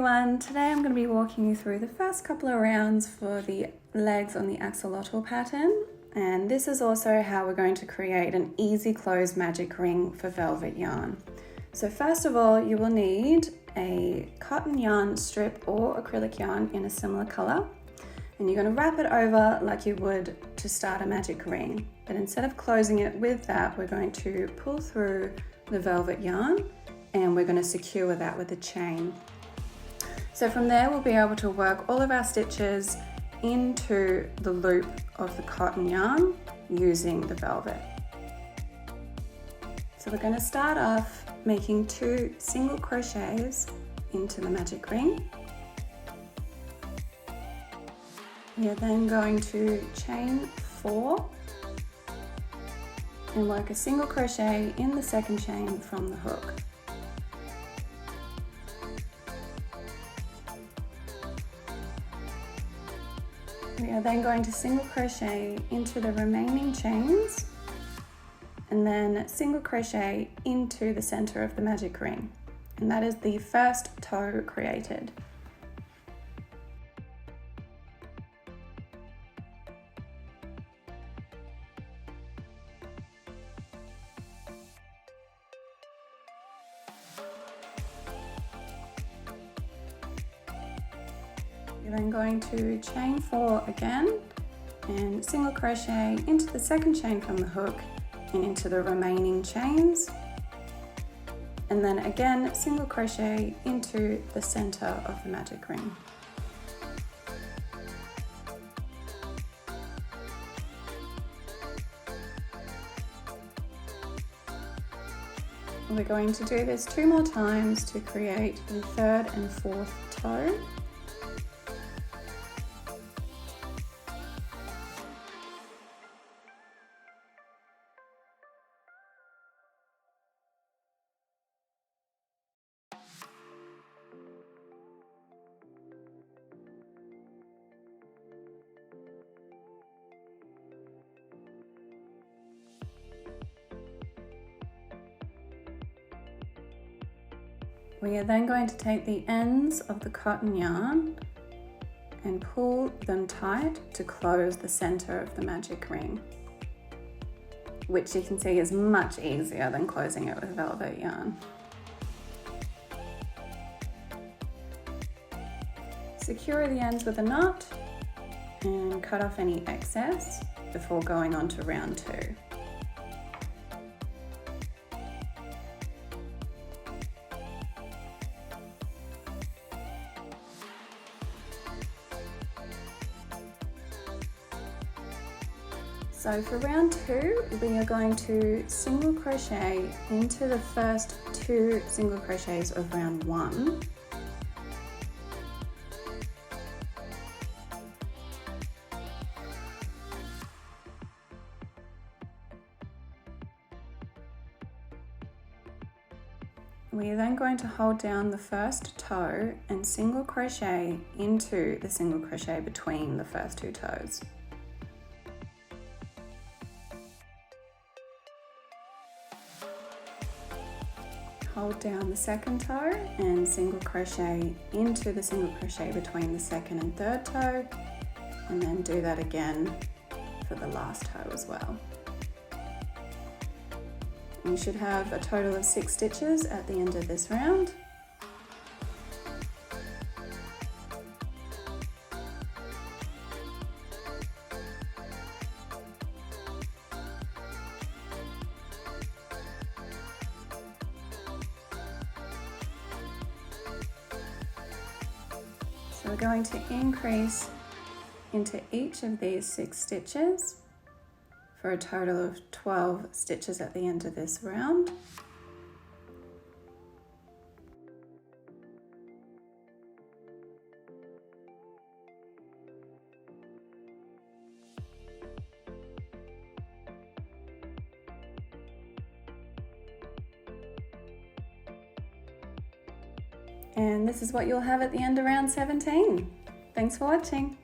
everyone, today I'm going to be walking you through the first couple of rounds for the legs on the axolotl pattern, and this is also how we're going to create an easy close magic ring for velvet yarn. So first of all, you will need a cotton yarn strip or acrylic yarn in a similar colour, and you're going to wrap it over like you would to start a magic ring, but instead of closing it with that, we're going to pull through the velvet yarn and we're going to secure that with a chain. So from there we'll be able to work all of our stitches into the loop of the cotton yarn using the velvet. So we're going to start off making 2 single crochets into the magic ring. We are then going to chain 4 and work a single crochet in the second chain from the hook. We are then going to single crochet into the remaining chains and then single crochet into the center of the magic ring, and that is the first toe created. You're then going to chain 4 again and single crochet into the second chain from the hook and into the remaining chains, and then again single crochet into the center of the magic ring. We're going to do this 2 more times to create the third and fourth toe. We are then going to take the ends of the cotton yarn and pull them tight to close the center of the magic ring, which you can see is much easier than closing it with velvet yarn. Secure the ends with a knot and cut off any excess before going on to round 2. So for round 2, we are going to single crochet into the first 2 single crochets of round 1. We are then going to hold down the first toe and single crochet into the single crochet between the first 2 toes. Hold down the second toe and single crochet into the single crochet between the second and third toe, and then do that again for the last toe as well. You should have a total of 6 stitches at the end of this round. So we're going to increase into each of these 6 stitches for a total of 12 stitches at the end of this round. And this is what you'll have at the end of round 17. Thanks for watching.